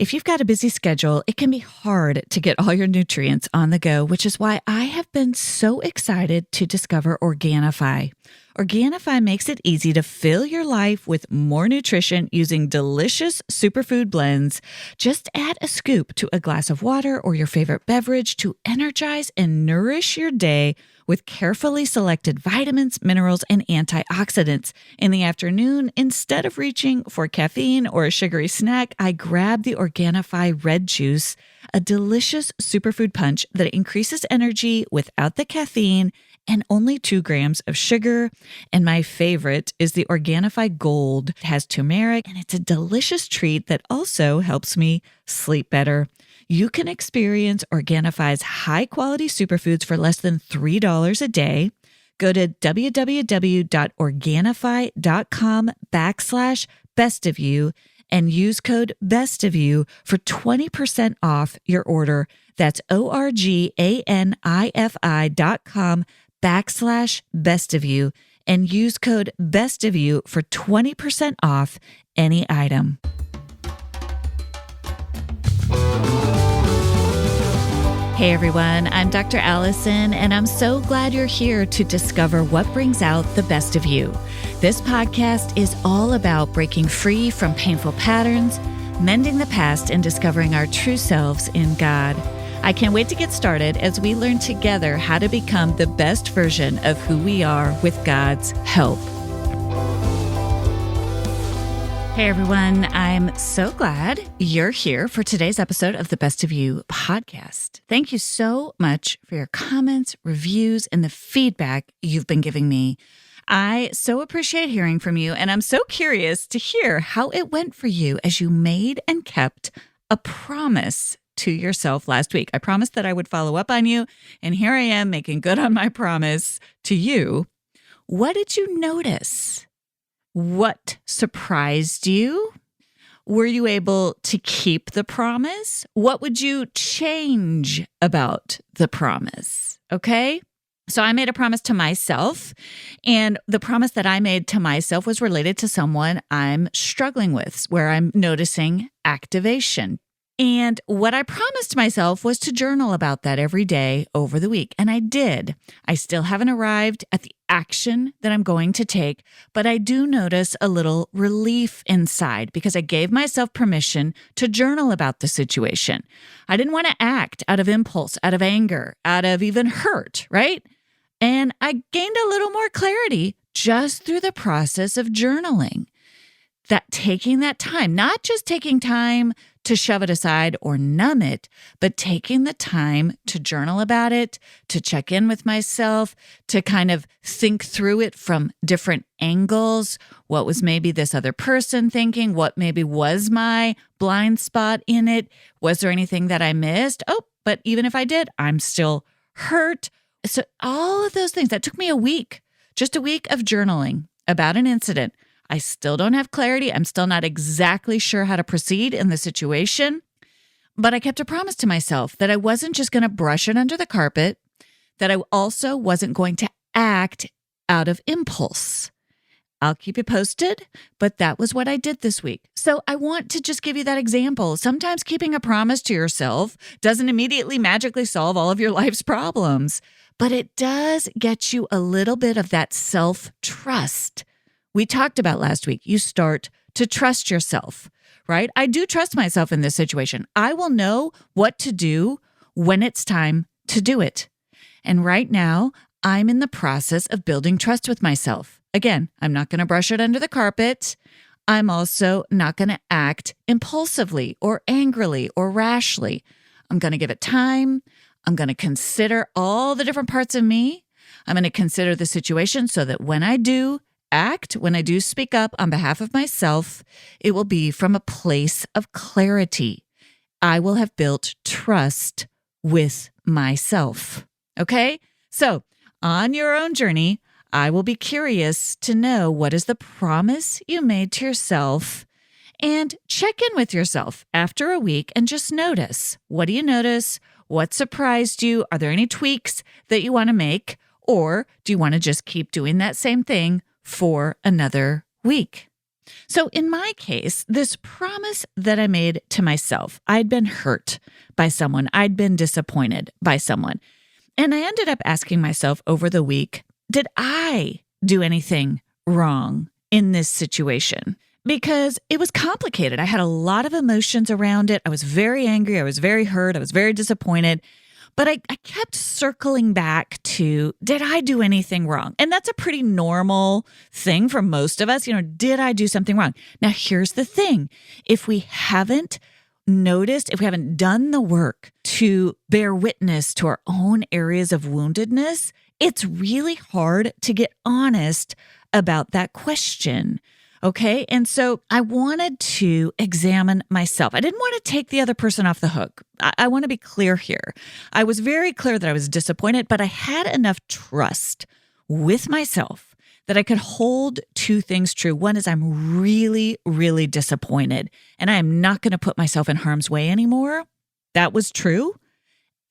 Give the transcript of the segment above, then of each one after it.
If you've got a busy schedule, it can be hard to get all your nutrients on the go, which is why I have been so excited to discover Organifi. Organifi makes it easy to fill your life with more nutrition using delicious superfood blends. Just add a scoop to a glass of water or your favorite beverage to energize and nourish your day with carefully selected vitamins, minerals, and antioxidants. In the afternoon, instead of reaching for caffeine or a sugary snack, I grab the Organifi Red Juice, a delicious superfood punch that increases energy without the caffeine and only 2 grams of sugar. And my favorite is the Organifi Gold. It has turmeric, and it's a delicious treat that also helps me sleep better. You can experience Organifi's high-quality superfoods for less than $3 a day. Go to www.organifi.com/bestofyou and use code BESTOFYOU for 20% off your order. That's ORGANIFI.com/bestofyou and use code BESTOFYOU for 20% off any item. Hey everyone, I'm Dr. Allison, and I'm so glad you're here to discover what brings out the best of you. This podcast is all about breaking free from painful patterns, mending the past, and discovering our true selves in God. I can't wait to get started as we learn together how to become the best version of who we are with God's help. Hey everyone, I'm so glad you're here for today's episode of the Best of You podcast. Thank you so much for your comments, reviews, and the feedback you've been giving me. I so appreciate hearing from you, and I'm so curious to hear how it went for you as you made and kept a promise to yourself last week. I promised that I would follow up on you, and here I am making good on my promise to you. What did you notice? What surprised you? Were you able to keep the promise? What would you change about the promise? Okay. So I made a promise to myself, and the promise that I made to myself was related to someone I'm struggling with, where I'm noticing activation. And what I promised myself was to journal about that every day over the week. And I did. I still haven't arrived at the action that I'm going to take, but I do notice a little relief inside because I gave myself permission to journal about the situation. I didn't want to act out of impulse, out of anger, out of even hurt, right? And I gained a little more clarity just through the process of journaling. That taking that time, not just taking time to shove it aside or numb it, but taking the time to journal about it, to check in with myself, to kind of think through it from different angles. What was maybe this other person thinking? What maybe was my blind spot in it? Was there anything that I missed? Oh, but even if I did, I'm still hurt. So all of those things, that took me a week, just a week of journaling about an incident. I still don't have clarity. I'm still not exactly sure how to proceed in the situation, but I kept a promise to myself that I wasn't just going to brush it under the carpet, that I also wasn't going to act out of impulse. I'll keep you posted, but that was what I did this week. So I want to just give you that example. Sometimes keeping a promise to yourself doesn't immediately magically solve all of your life's problems, but it does get you a little bit of that self-trust. We talked about last week, you start to trust yourself, right? I do trust myself in this situation. I will know what to do when it's time to do it. And right now, I'm in the process of building trust with myself. Again, I'm not going to brush it under the carpet. I'm also not going to act impulsively or angrily or rashly. I'm going to give it time. I'm going to consider all the different parts of me. I'm going to consider the situation so that when I do act, when I do speak up on behalf of myself, it will be from a place of clarity. I will have built trust with myself. Okay? So on your own journey, I will be curious to know what is the promise you made to yourself, and check in with yourself after a week and just notice. What do you notice? What surprised you? Are there any tweaks that you want to make? Or do you want to just keep doing that same thing for another week? So in my case, this promise that I made to myself, I'd been hurt by someone, I'd been disappointed by someone. And I ended up asking myself over the week, did I do anything wrong in this situation? Because it was complicated. I had a lot of emotions around it. I was very angry. I was very hurt. I was very disappointed. But I kept circling back to, did I do anything wrong? And that's a pretty normal thing for most of us. Did I do something wrong? Now, here's the thing. If we haven't noticed, if we haven't done the work to bear witness to our own areas of woundedness, it's really hard to get honest about that question. Okay. And so I wanted to examine myself. I didn't want to take the other person off the hook. I want to be clear here. I was very clear that I was disappointed, but I had enough trust with myself that I could hold two things true. One is I'm really, really disappointed, and I am not going to put myself in harm's way anymore. That was true.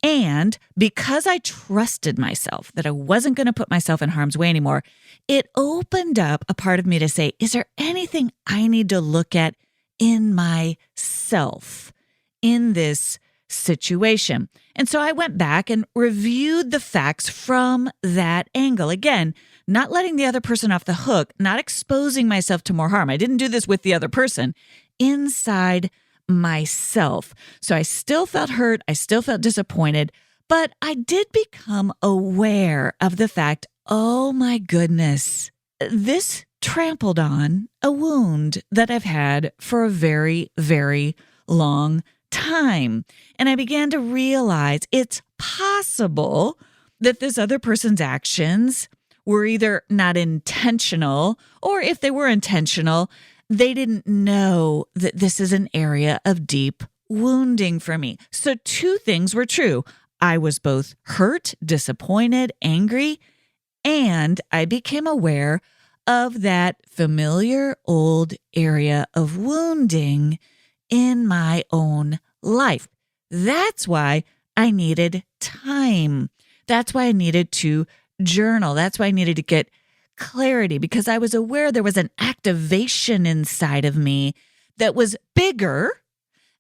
And because I trusted myself that I wasn't going to put myself in harm's way anymore, it opened up a part of me to say, is there anything I need to look at in myself in this situation? And so I went back and reviewed the facts from that angle. Again, not letting the other person off the hook, not exposing myself to more harm. I didn't do this with the other person. Inside myself. So I still felt hurt. I still felt disappointed, but I did become aware of the fact, oh my goodness, this trampled on a wound that I've had for a very, very long time. And I began to realize it's possible that this other person's actions were either not intentional, or if they were intentional, they didn't know that this is an area of deep wounding for me. So two things were true. I was both hurt, disappointed, angry, and I became aware of that familiar old area of wounding in my own life. That's why I needed time. That's why I needed to journal. That's why I needed to get clarity, because I was aware there was an activation inside of me that was bigger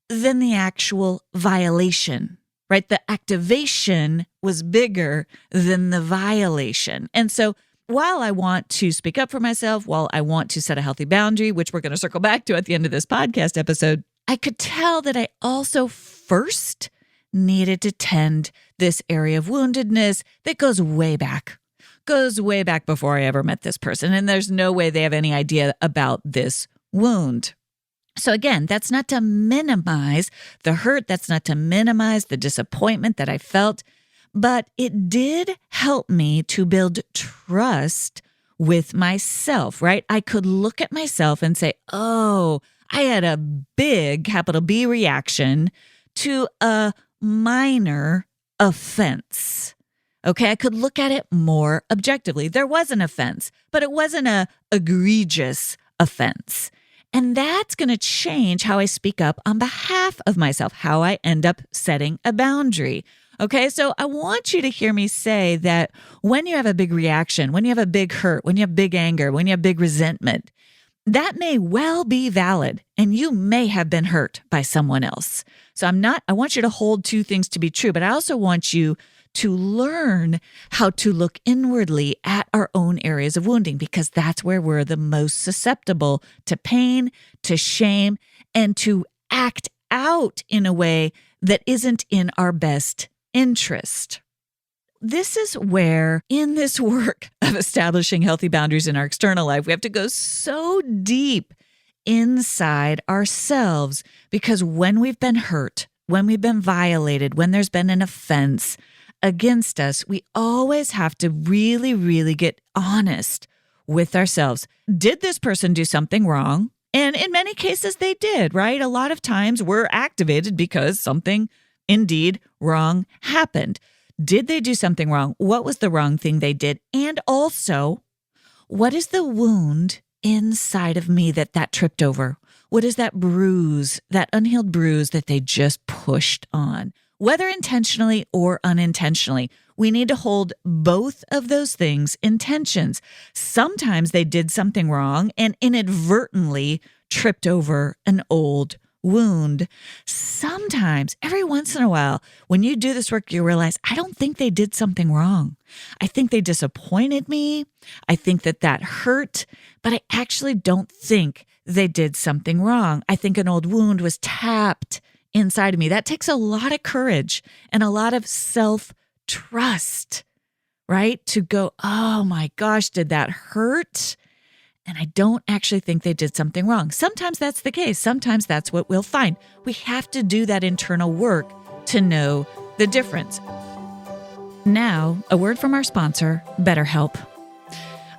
than the actual violation, right? The activation was bigger than the violation. And so while I want to speak up for myself, while I want to set a healthy boundary, which we're going to circle back to at the end of this podcast episode, I could tell that I also first needed to tend this area of woundedness that goes way back before I ever met this person. And there's no way they have any idea about this wound. So again, that's not to minimize the hurt. That's not to minimize the disappointment that I felt, but it did help me to build trust with myself, right? I could look at myself and say, oh, I had a big capital B reaction to a minor offense. Okay, I could look at it more objectively. There was an offense, but it wasn't an egregious offense. And that's going to change how I speak up on behalf of myself, how I end up setting a boundary. Okay, so I want you to hear me say that when you have a big reaction, when you have a big hurt, when you have big anger, when you have big resentment, that may well be valid, and you may have been hurt by someone else. So I want you to hold two things to be true, but I also want you to learn how to look inwardly at our own areas of wounding, because that's where we're the most susceptible to pain, to shame, and to act out in a way that isn't in our best interest. This is where, in this work of establishing healthy boundaries in our external life, we have to go so deep inside ourselves, because when we've been hurt, when we've been violated, when there's been an offense against us, we always have to really, really get honest with ourselves. Did this person do something wrong? And in many cases, they did, right? A lot of times we're activated because something indeed wrong happened. Did they do something wrong? What was the wrong thing they did? And also, what is the wound inside of me that tripped over? What is that bruise, that unhealed bruise that they just pushed on? whether intentionally or unintentionally. We need to hold both of those things in tensions. Sometimes they did something wrong and inadvertently tripped over an old wound. Sometimes, every once in a while, when you do this work, you realize, I don't think they did something wrong. I think they disappointed me. I think that hurt, but I actually don't think they did something wrong. I think an old wound was tapped inside of me. That takes a lot of courage and a lot of self-trust, right? To go, oh my gosh, did that hurt? And I don't actually think they did something wrong. Sometimes that's the case. Sometimes that's what we'll find. We have to do that internal work to know the difference. Now, a word from our sponsor, BetterHelp.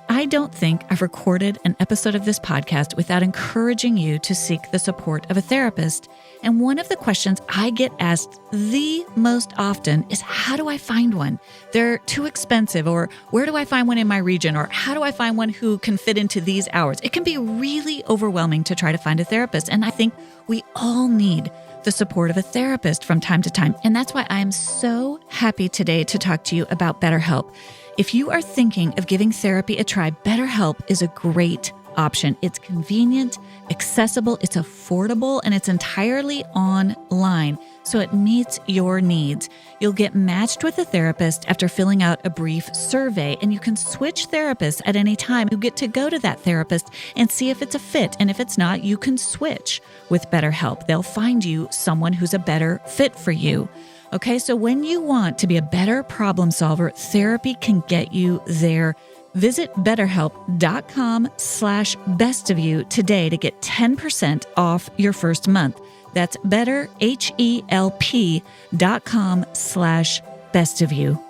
I don't think I've recorded an episode of this podcast without encouraging you to seek the support of a therapist. And one of the questions I get asked the most often is, how do I find one? They're too expensive, or where do I find one in my region? Or how do I find one who can fit into these hours? It can be really overwhelming to try to find a therapist. And I think we all need the support of a therapist from time to time. And that's why I'm so happy today to talk to you about BetterHelp. If you are thinking of giving therapy a try, BetterHelp is a great option. It's convenient, accessible, it's affordable, and it's entirely online, so it meets your needs. You'll get matched with a therapist after filling out a brief survey, and you can switch therapists at any time. You get to go to that therapist and see if it's a fit, and if it's not, you can switch with BetterHelp. They'll find you someone who's a better fit for you. Okay, so when you want to be a better problem solver, therapy can get you there. Visit betterhelp.com/bestofyou today to get 10% off your first month. That's betterhelp.com/bestofyou.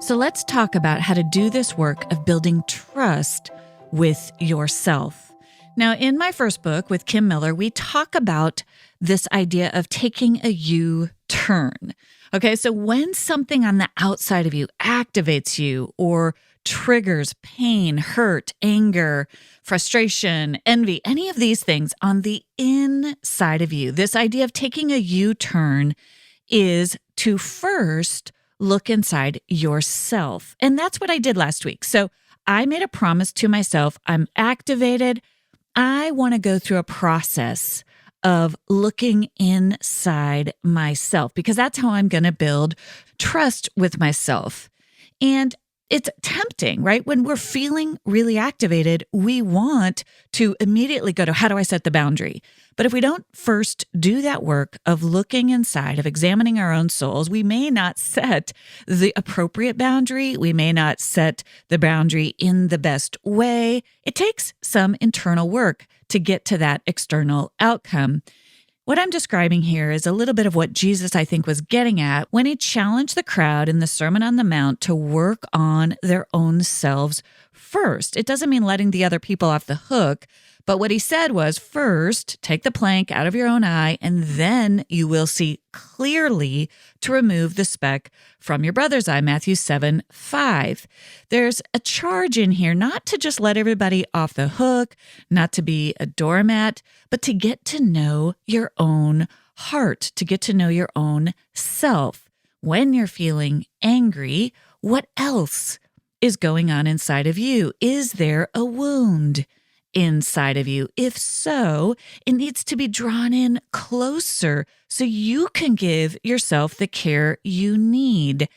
So let's talk about how to do this work of building trust with yourself. Now, in my first book with Kim Miller, we talk about this idea of taking a U-turn. Okay, so when something on the outside of you activates you or triggers pain, hurt, anger, frustration, envy, any of these things on the inside of you, this idea of taking a U-turn is to first look inside yourself. And that's what I did last week. So I made a promise to myself. I'm activated. I want to go through a process of looking inside myself, because that's how I'm going to build trust with myself. And it's tempting, right? When we're feeling really activated, we want to immediately go to, how do I set the boundary? But if we don't first do that work of looking inside, of examining our own souls, we may not set the appropriate boundary. We may not set the boundary in the best way. It takes some internal work to get to that external outcome. What I'm describing here is a little bit of what Jesus, I think, was getting at when he challenged the crowd in the Sermon on the Mount to work on their own selves first. It doesn't mean letting the other people off the hook, but what he said was, first, take the plank out of your own eye, and then you will see clearly to remove the speck from your brother's eye, Matthew 7:5. There's a charge in here not to just let everybody off the hook, not to be a doormat, but to get to know your own heart, to get to know your own self. When you're feeling angry, what else is going on inside of you? Is there a wound inside of you? If so, it needs to be drawn in closer so you can give yourself the care you need.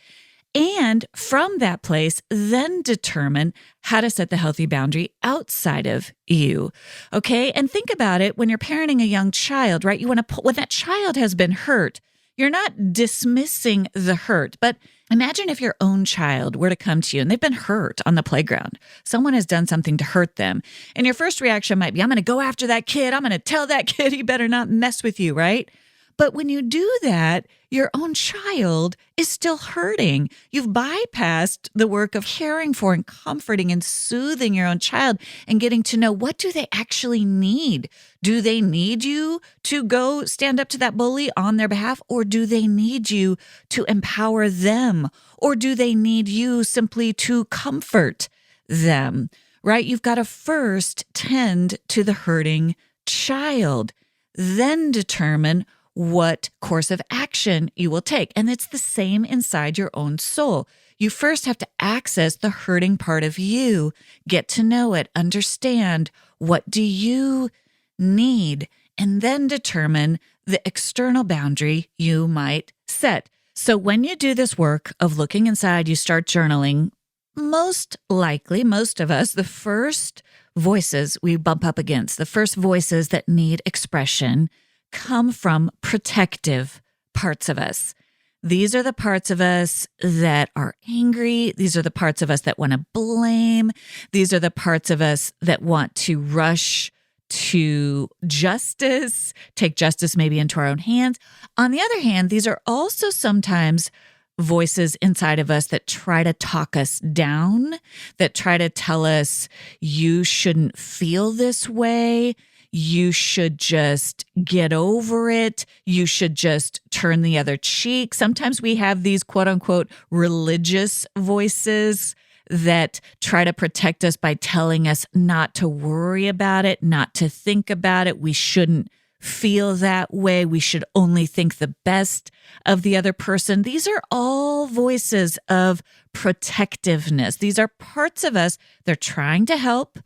And from that place, then determine how to set the healthy boundary outside of you. Okay? And think about it when you're parenting a young child, right? You want to when that child has been hurt, you're not dismissing the hurt, but imagine if your own child were to come to you and they've been hurt on the playground. Someone has done something to hurt them. And your first reaction might be, I'm going to go after that kid. I'm going to tell that kid he better not mess with you, right? But when you do that, your own child is still hurting. You've bypassed the work of caring for and comforting and soothing your own child and getting to know, what do they actually need? Do they need you to go stand up to that bully on their behalf, or do they need you to empower them Or do they need you simply to comfort them, right? You've got to first tend to the hurting child, then determine what course of action you will take. And it's the same inside your own soul. You first have to access the hurting part of you, get to know it, understand what do you need, and then determine the external boundary you might set. So when you do this work of looking inside, you start journaling, most likely, most of us, the first voices we bump up against, the first voices that need expression, come from protective parts of us. These are the parts of us that are angry. These are the parts of us that want to blame. These are the parts of us that want to rush to justice, take justice maybe into our own hands. On the other hand, these are also sometimes voices inside of us that try to talk us down, that try to tell us, you shouldn't feel this way. You should just get over it. You should just turn the other cheek. Sometimes we have these quote unquote religious voices that try to protect us by telling us not to worry about it, not to think about it. We shouldn't feel that way. We should only think the best of the other person. These are all voices of protectiveness. These are parts of us. They're trying to help.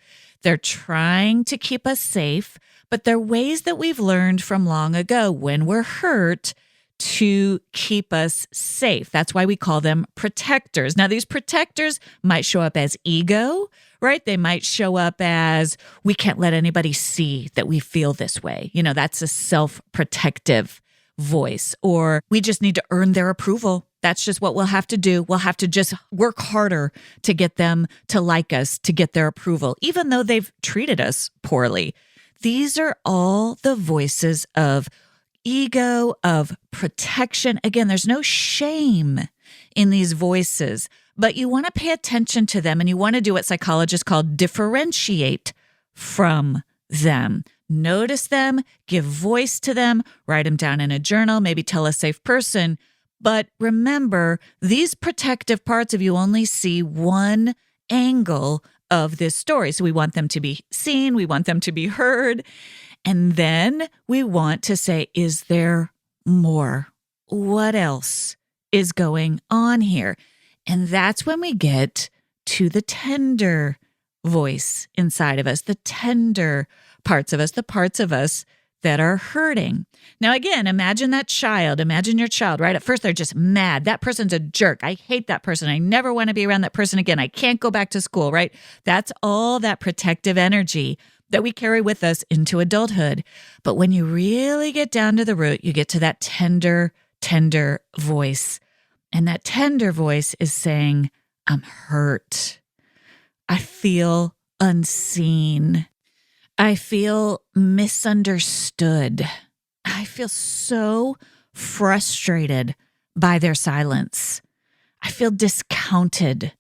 They're trying to keep us safe, but they're ways that we've learned from long ago when we're hurt to keep us safe. That's why we call them protectors. Now, these protectors might show up as ego, right? They might show up as, we can't let anybody see that we feel this way. You know, that's a self-protective voice. Or we just need to earn their approval. That's just what we'll have to do. We'll have to just work harder to get them to like us, to get their approval, even though they've treated us poorly. These are all the voices of ego, of protection. Again, there's no shame in these voices, but you want to pay attention to them and you want to do what psychologists call differentiate from them. Notice them, give voice to them, write them down in a journal, maybe tell a safe person. But remember, these protective parts of you only see one angle of this story. So we want them to be seen, we want them to be heard. And then we want to say, is there more? What else is going on here? And that's when we get to the tender voice inside of us, the tender parts of us, the parts of us that are hurting. Now, again, imagine that child, imagine your child, right? At first, they're just mad. That person's a jerk. I hate that person. I never want to be around that person again. I can't go back to school, right? That's all that protective energy that we carry with us into adulthood. But when you really get down to the root, you get to that tender, tender voice. And that tender voice is saying, I'm hurt. I feel unseen. I feel misunderstood. I feel so frustrated by their silence. I feel discounted,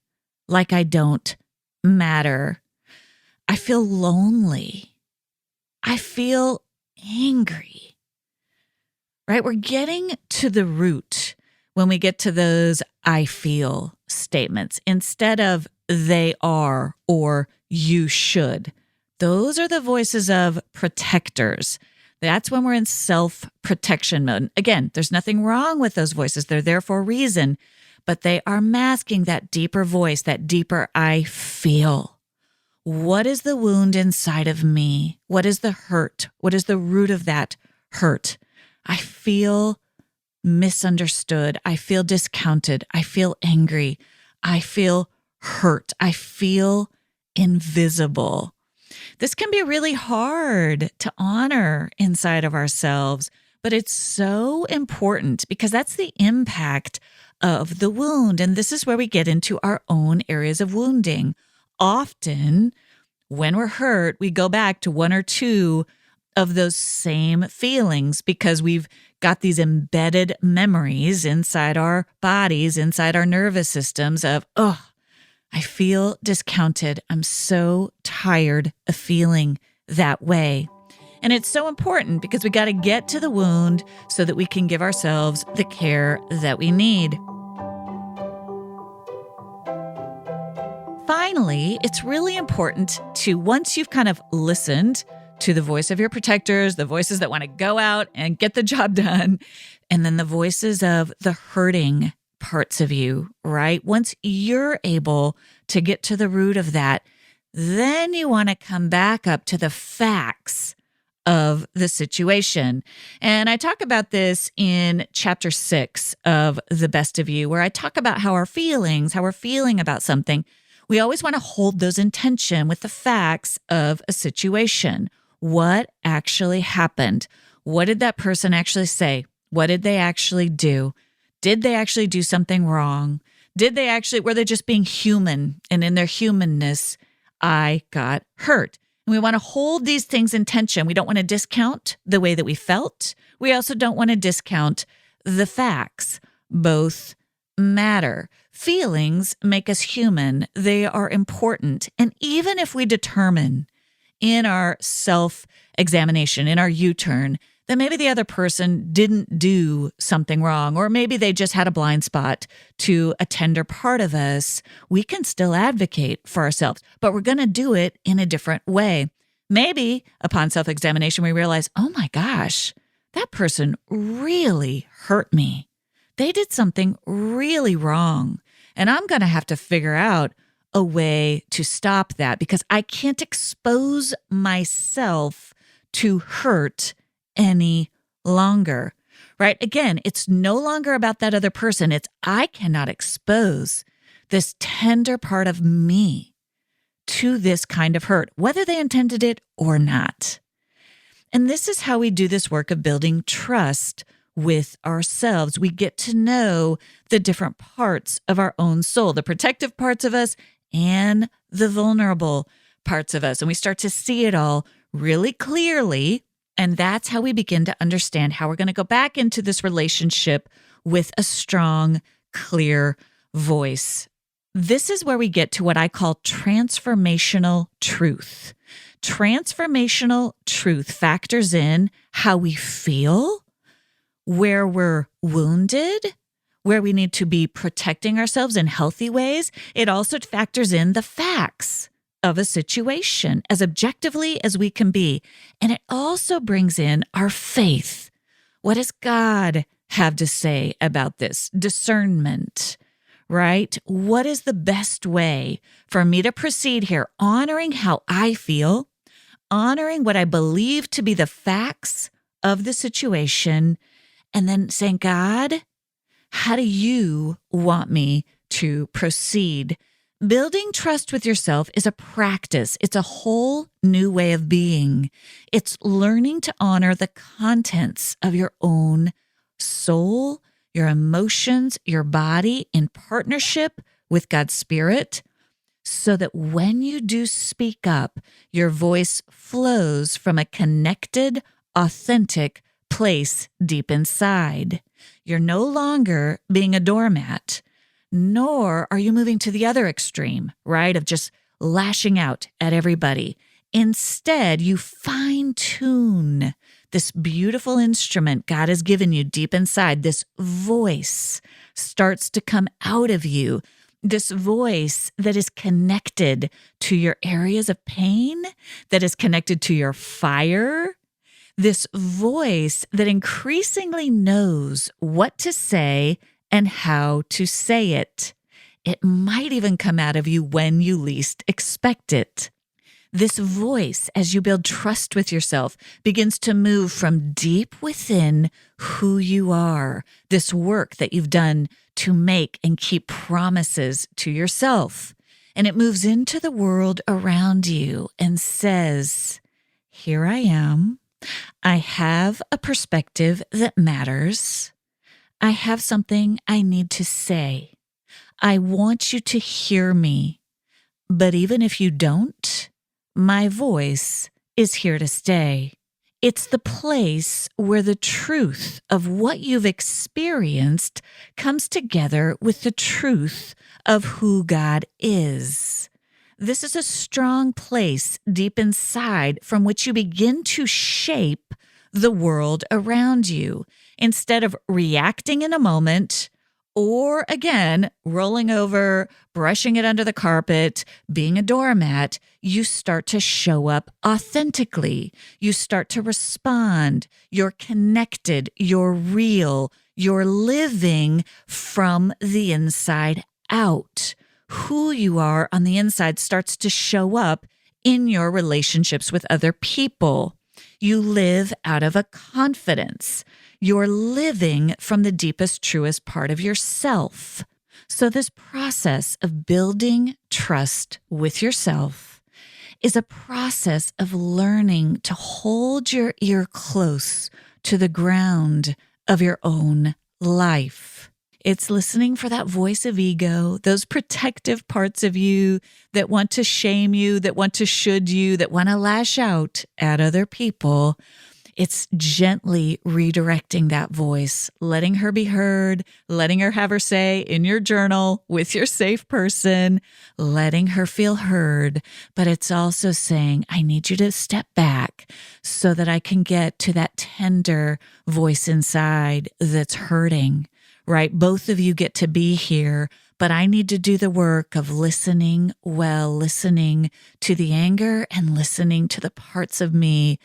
like I don't matter. I feel lonely. I feel angry, right? We're getting to the root when we get to those I feel statements instead of they are or you should. Those are the voices of protectors. That's when we're in self-protection mode. Again, there's nothing wrong with those voices. They're there for a reason, but they are masking that deeper voice, that deeper I feel. What is the wound inside of me? What is the hurt? What is the root of that hurt? I feel misunderstood. I feel discounted. I feel angry. I feel hurt. I feel invisible. This can be really hard to honor inside of ourselves, but it's so important because that's the impact of the wound. And this is where we get into our own areas of wounding. Often, when we're hurt, we go back to one or two of those same feelings because we've got these embedded memories inside our bodies, inside our nervous systems of, I feel discounted. I'm so tired of feeling that way. And it's so important because we got to get to the wound so that we can give ourselves the care that we need. finally, it's really important to, once you've kind of listened to the voice of your protectors, the voices that want to go out and get the job done, and then the voices of the hurting parts of you, right? Once you're able to get to the root of that, then you want to come back up to the facts of the situation. And I talk about this in chapter 6 of The Best of You, where I talk about how we're feeling about something. We always want to hold those in tension with the facts of a situation. What actually happened? What did that person actually say? What did they actually do? Did they actually do something wrong? Were they just being human? And in their humanness, I got hurt. And we want to hold these things in tension. We don't want to discount the way that we felt. We also don't want to discount the facts. Both matter. Feelings make us human. They are important. And even if we determine in our self-examination, in our U-turn, that maybe the other person didn't do something wrong, or maybe they just had a blind spot to a tender part of us, we can still advocate for ourselves, but we're going to do it in a different way. Maybe upon self-examination, we realize, oh my gosh, that person really hurt me. They did something really wrong, and I'm going to have to figure out a way to stop that because I can't expose myself to hurt any longer, right? Again, it's no longer about that other person. It's I cannot expose this tender part of me to this kind of hurt, whether they intended it or not. And this is how we do this work of building trust with ourselves. We get to know the different parts of our own soul, the protective parts of us and the vulnerable parts of us. And we start to see it all really clearly. And that's how we begin to understand how we're going to go back into this relationship with a strong, clear voice. This is where we get to what I call transformational truth. Transformational truth factors in how we feel, where we're wounded, where we need to be protecting ourselves in healthy ways. It also factors in the facts of a situation as objectively as we can be. And it also brings in our faith. What does God have to say about this? Discernment, right? What is the best way for me to proceed here? Honoring how I feel, honoring what I believe to be the facts of the situation, and then saying, God, how do you want me to proceed? Building trust with yourself is a practice. It's a whole new way of being. It's learning to honor the contents of your own soul, your emotions, your body in partnership with God's Spirit, so that when you do speak up, your voice flows from a connected, authentic place deep inside. You're no longer being a doormat, nor are you moving to the other extreme, right, of just lashing out at everybody. Instead, you fine-tune this beautiful instrument God has given you deep inside. This voice starts to come out of you, this voice that is connected to your areas of pain, that is connected to your fire, this voice that increasingly knows what to say and how to say it. It might even come out of you when you least expect it. This voice, as you build trust with yourself, begins to move from deep within who you are, this work that you've done to make and keep promises to yourself. And it moves into the world around you and says, here I am. I have a perspective that matters. I have something I need to say. I want you to hear me. But even if you don't, my voice is here to stay. It's the place where the truth of what you've experienced comes together with the truth of who God is. This is a strong place deep inside from which you begin to shape the world around you. Instead of reacting in a moment or again, rolling over, brushing it under the carpet, being a doormat, you start to show up authentically. You start to respond. You're connected. You're real. You're living from the inside out. Who you are on the inside starts to show up in your relationships with other people. You live out of a confidence. You're living from the deepest, truest part of yourself. So this process of building trust with yourself is a process of learning to hold your ear close to the ground of your own life. It's listening for that voice of ego, those protective parts of you that want to shame you, that want to should you, that want to lash out at other people. It's gently redirecting that voice, letting her be heard, letting her have her say in your journal with your safe person, letting her feel heard. But it's also saying, I need you to step back so that I can get to that tender voice inside that's hurting, right? Both of you get to be here, but I need to do the work of listening well, listening to the anger and listening to the parts of me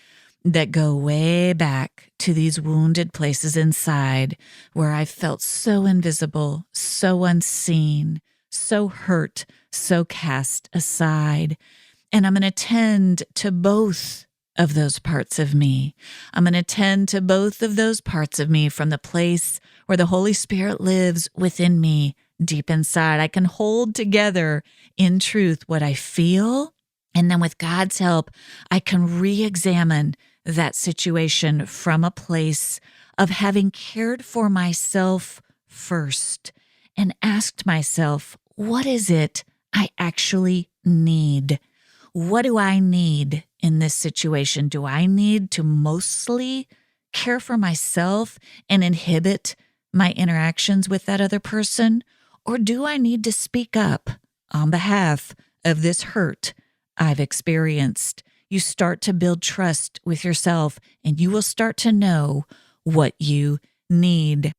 that go way back to these wounded places inside where I felt so invisible, so unseen, so hurt, so cast aside. And I'm going to tend to both of those parts of me. I'm going to tend to both of those parts of me from the place where the Holy Spirit lives within me, deep inside. I can hold together in truth what I feel. And then with God's help, I can re-examine that situation from a place of having cared for myself first and asked myself, what is it I actually need? What do I need in this situation? Do I need to mostly care for myself and inhibit my interactions with that other person? Or do I need to speak up on behalf of this hurt I've experienced? You start to build trust with yourself and you will start to know what you need.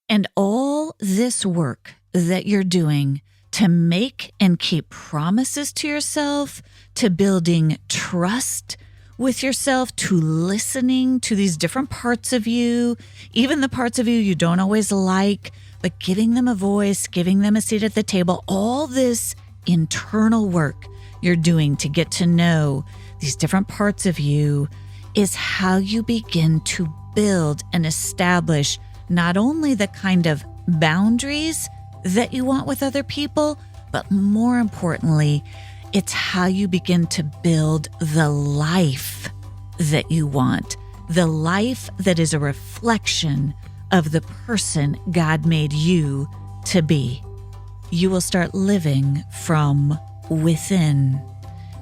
And all this work that you're doing to make and keep promises to yourself, to building trust with yourself, to listening to these different parts of you, even the parts of you you don't always like, but giving them a voice, giving them a seat at the table, all this internal work you're doing to get to know these different parts of you is how you begin to build and establish not only the kind of boundaries that you want with other people, but more importantly, it's how you begin to build the life that you want, the life that is a reflection of the person God made you to be. You will start living from within.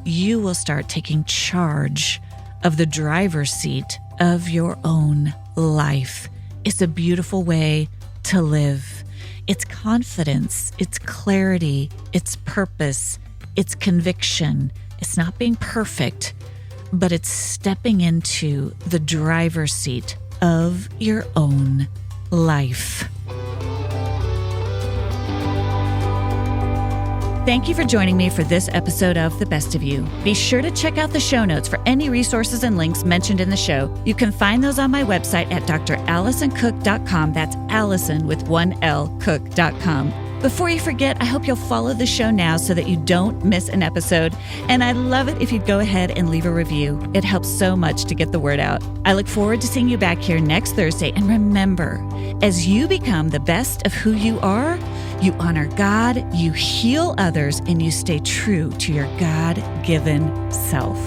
You will start taking charge of the driver's seat of your own life. It's a beautiful way to live. It's confidence, it's clarity, it's purpose, it's conviction. It's not being perfect, but it's stepping into the driver's seat of your own life. Thank you for joining me for this episode of The Best of You. Be sure to check out the show notes for any resources and links mentioned in the show. You can find those on my website at drallisoncook.com. That's Allison with one L, cook.com. Before you forget, I hope you'll follow the show now so that you don't miss an episode. And I'd love it if you'd go ahead and leave a review. It helps so much to get the word out. I look forward to seeing you back here next Thursday. And remember, as you become the best of who you are, you honor God, you heal others, and you stay true to your God-given self.